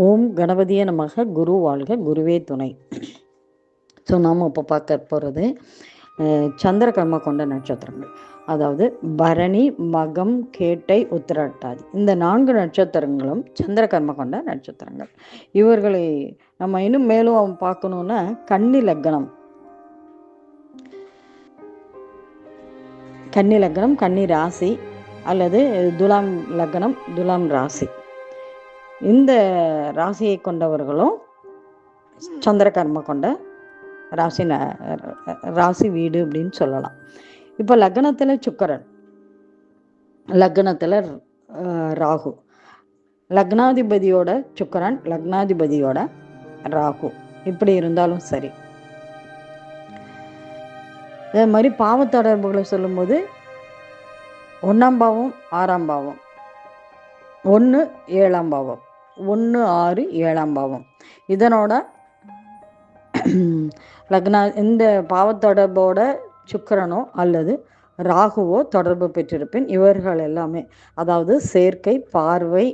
ஓம் கணபதியே நமக. குரு வாழ்க, குருவே துணை. ஸோ நாம் இப்போ பார்க்க போகிறது சந்திர கர்மா கொண்ட நட்சத்திரங்கள். அதாவது பரணி, மகம், கேட்டை, உத்திரட்டாதி இந்த 4 நட்சத்திரங்களும் சந்திர கர்மா கொண்ட நட்சத்திரங்கள். இவர்களை நம்ம இன்னும் மேலும் பார்க்கணுன்னா கன்னி லக்னம், கன்னி ராசி அல்லது துலாம் லக்னம், துலாம் ராசி, இந்த ராசியை கொண்டவர்களும் சந்திர கர்மா கொண்ட ராசி வீடு அப்படின்னு சொல்லலாம். இப்போ லக்னத்தில் சுக்கரன், லக்னத்தில் ராகு, லக்னாதிபதியோட சுக்கரன், லக்னாதிபதியோட ராகு இப்படி இருந்தாலும் சரி. அதே மாதிரி பாவ தொடர்புகளை சொல்லும்போது 1ஆம் பாவம், 6ஆம் பாவம், 1 7ஆம் பாவம், 1 6 7ஆம் பாவம், இதனோட இந்த பாவத்தொடர்போட சுக்கிரனோ அல்லது ராகுவோ தொடர்பு பெற்றிருப்பேன். இவர்கள் எல்லாமே, அதாவது சேர்க்கை, பார்வை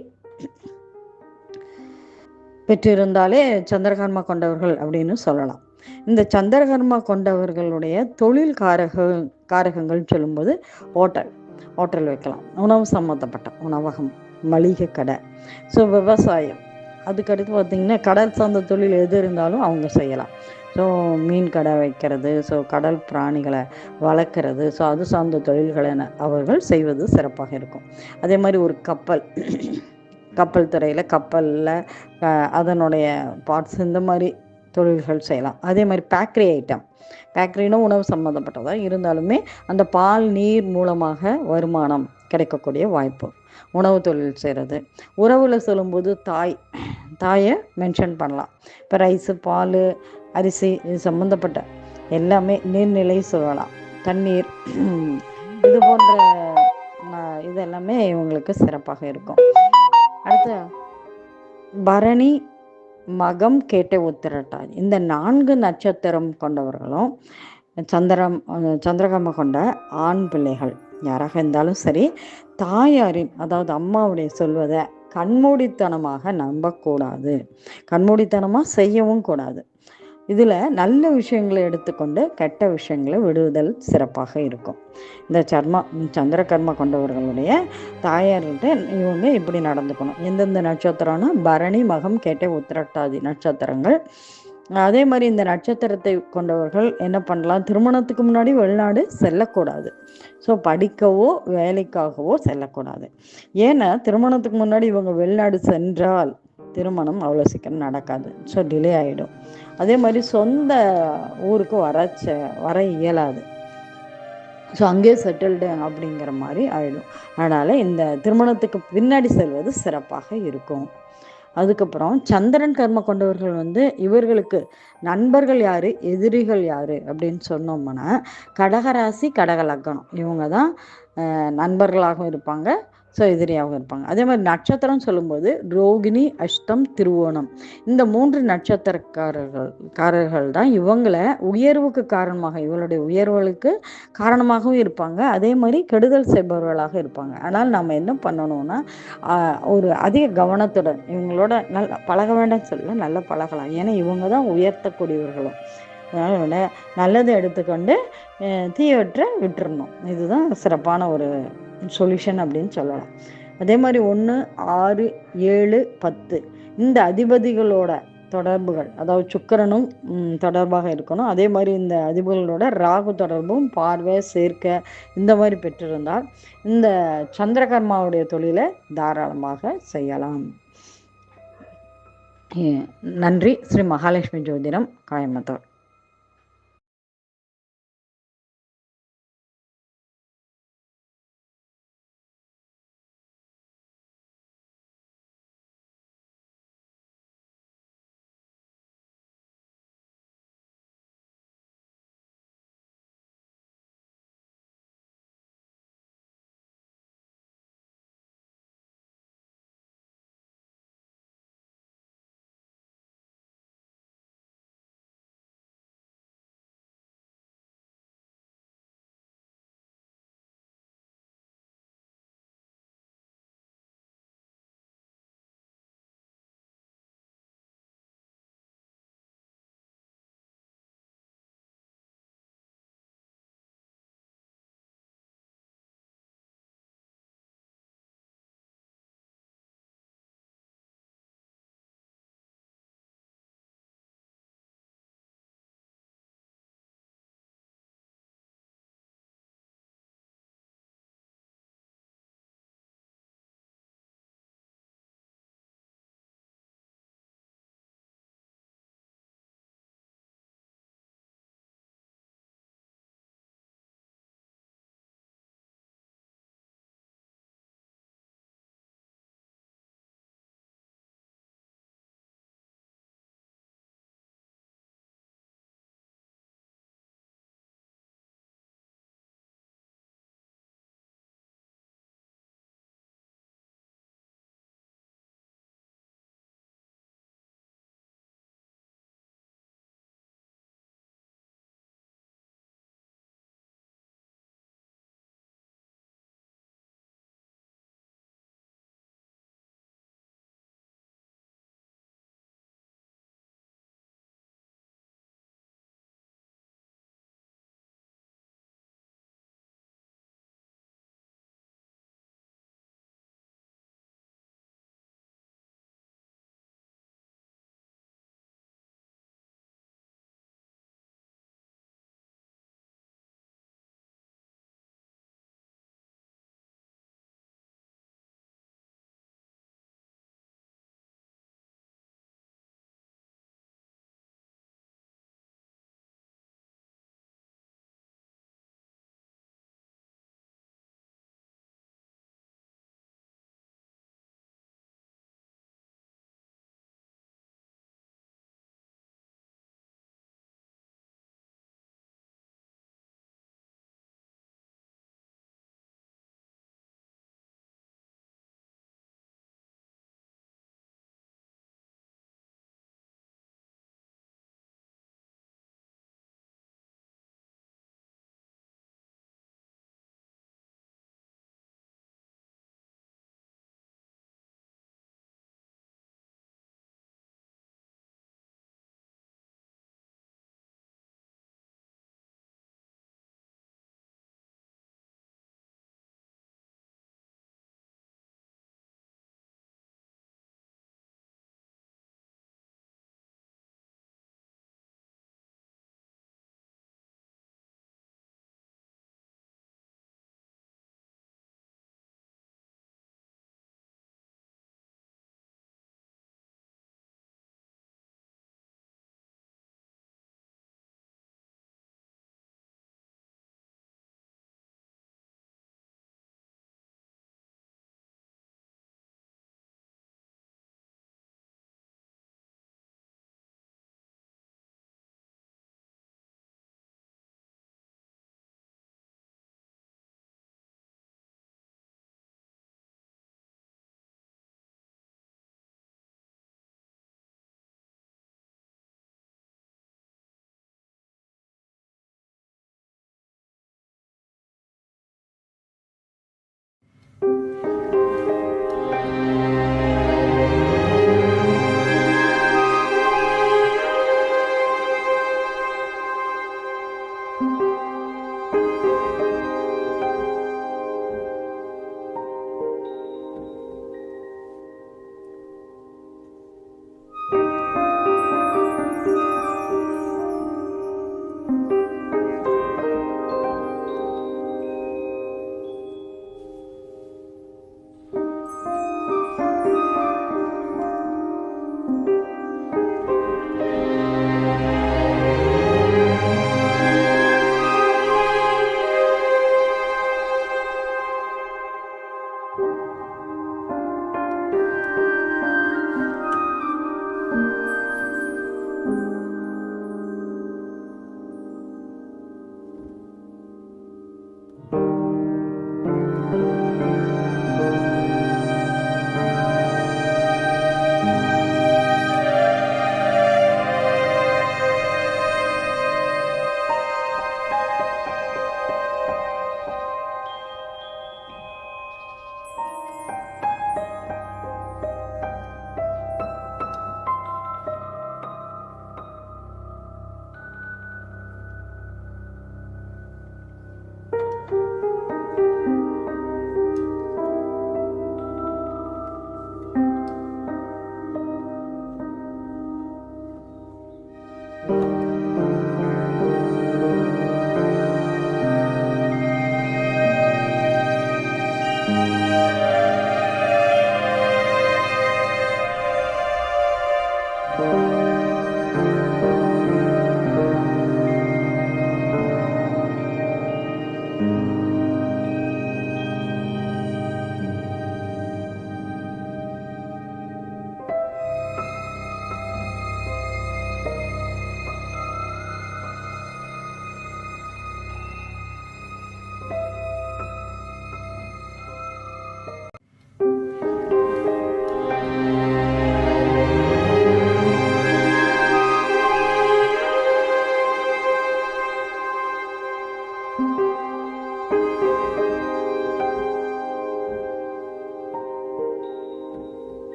பெற்றிருந்தாலே சந்திரகர்மா கொண்டவர்கள் அப்படின்னு சொல்லலாம். இந்த சந்திரகர்மா கொண்டவர்களுடைய தொழில் காரகங்கள் சொல்லும்போது ஹோட்டல் வைக்கலாம், உணவு சம்மந்தப்பட்ட உணவகம், மளிகை கடை, ஸோ விவசாயம், அதுக்கடுத்து பார்த்திங்கன்னா கடல் சார்ந்த தொழில் எது இருந்தாலும் அவங்க செய்யலாம். ஸோ மீன் கடை வைக்கிறது, ஸோ கடல் பிராணிகளை வளர்க்குறது, ஸோ அது சார்ந்த தொழில்களை அவர்கள் செய்வது சிறப்பாக இருக்கும். அதே மாதிரி ஒரு கப்பல் துறையில் கப்பலில் அதனுடைய பார்ட்ஸ் இந்த மாதிரி தொழில்கள் செய்யலாம். அதே மாதிரி பேக்கரி ஐட்டம், பேக்கரினா உணவு சம்மந்தப்பட்டதாக இருந்தாலுமே அந்த பால் நீர் மூலமாக வருமானம் கிடைக்கக்கூடிய வாய்ப்பு, உணவு தொழில் செய்கிறது. உறவில் சொல்லும்போது தாயை மென்ஷன் பண்ணலாம். இப்போ ரைஸு, பால், அரிசி இது சம்மந்தப்பட்ட எல்லாமே, நீர்நிலை சொல்லலாம், தண்ணீர், இது போன்ற இதெல்லாமே இவங்களுக்கு சிறப்பாக இருக்கும். அடுத்து பரணி, மகம், கேட்டை, உத்திரட்டாதி இந்த 4 நட்சத்திரம் கொண்டவர்களும் சந்திரகர்மா கொண்ட ஆண் பிள்ளைகள் யாராக இருந்தாலும் சரி, தாயாரின் அதாவது அம்மாவுடைய சொல்வதை கண்மூடித்தனமாக நம்பக்கூடாது, கண்மூடித்தனமாக செய்யவும் கூடாது. இதில் நல்ல விஷயங்களை எடுத்துக்கொண்டு கெட்ட விஷயங்களை விடுதல் சிறப்பாக இருக்கும். இந்த சந்திரகர்மா கொண்டவர்களுடைய தாயார்கிட்ட இவங்க இப்படி நடந்துக்கணும். எந்தெந்த நட்சத்திரம்னா பரணி, மகம், கேட்டை, உத்திரட்டாதி நட்சத்திரங்கள். அதே மாதிரி இந்த நட்சத்திரத்தை கொண்டவர்கள் என்ன பண்ணலாம், திருமணத்துக்கு முன்னாடி வெளிநாடு செல்லக்கூடாது. ஸோ படிக்கவோ வேலைக்காகவோ செல்லக்கூடாது. ஏன்னா திருமணத்துக்கு முன்னாடி இவங்க வெளிநாடு சென்றால் திருமணம் அவ்வளோ சீக்கிரம் நடக்காது, ஸோ டிலே ஆகிடும். அதே மாதிரி சொந்த ஊருக்கு வர இயலாது, ஸோ அங்கே செட்டில்டு அப்படிங்கிற மாதிரி ஆகிடும். அதனால் இந்த திருமணத்துக்கு பின்னாடி செல்வது சிறப்பாக இருக்கும். அதுக்கப்புறம் சந்திரன் கர்ம கொண்டவர்கள் இவர்களுக்கு நண்பர்கள் யார், எதிரிகள் யார் அப்படின்னு சொன்னோம்னா கடகராசி, கடக லக்னம் இவங்க தான் நண்பர்களாகவும் இருப்பாங்க, ஸோ எதிரியாகவும் இருப்பாங்க. அதே மாதிரி நட்சத்திரம் சொல்லும்போது ரோகிணி, அஷ்டம், திருவோணம் இந்த 3 நட்சத்திரக்காரர்கள் தான் இவங்களை உயர்வுக்கு காரணமாக, இவளுடைய உயர்வுகளுக்கு காரணமாகவும் இருப்பாங்க, அதே மாதிரி கெடுதல் செய்பவர்களாக இருப்பாங்க. ஆனால் நம்ம என்ன பண்ணணும்னா ஒரு அதிக கவனத்துடன் இவங்களோட நல்ல பழக வேண்டாம்னு சொல்ல, நல்லா பழகலாம். ஏன்னா இவங்க தான் உயர்த்தக்கூடியவர்களும். அதனால் நல்லதை எடுத்துக்கொண்டு தீயவற்றை விட்டுறணும். இதுதான் சிறப்பான ஒரு சொல்யூஷன் அப்படின்னு சொல்லலாம். அதே மாதிரி 1 6 7 10 இந்த அதிபதிகளோட தொடர்புகள், அதாவது சுக்கிரனும் தொடர்பாக இருக்கணும். அதே மாதிரி இந்த அதிபதிகளோட ராகு தொடர்பும், பார்வை, சேர்க்கை இந்த மாதிரி பெற்றிருந்தால் இந்த சந்திரகர்மாவுடைய தொழிலை தாராளமாக செய்யலாம். நன்றி. ஸ்ரீ மகாலட்சுமி ஜோதிடம், கோயம்புத்தூர்.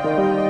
Bye.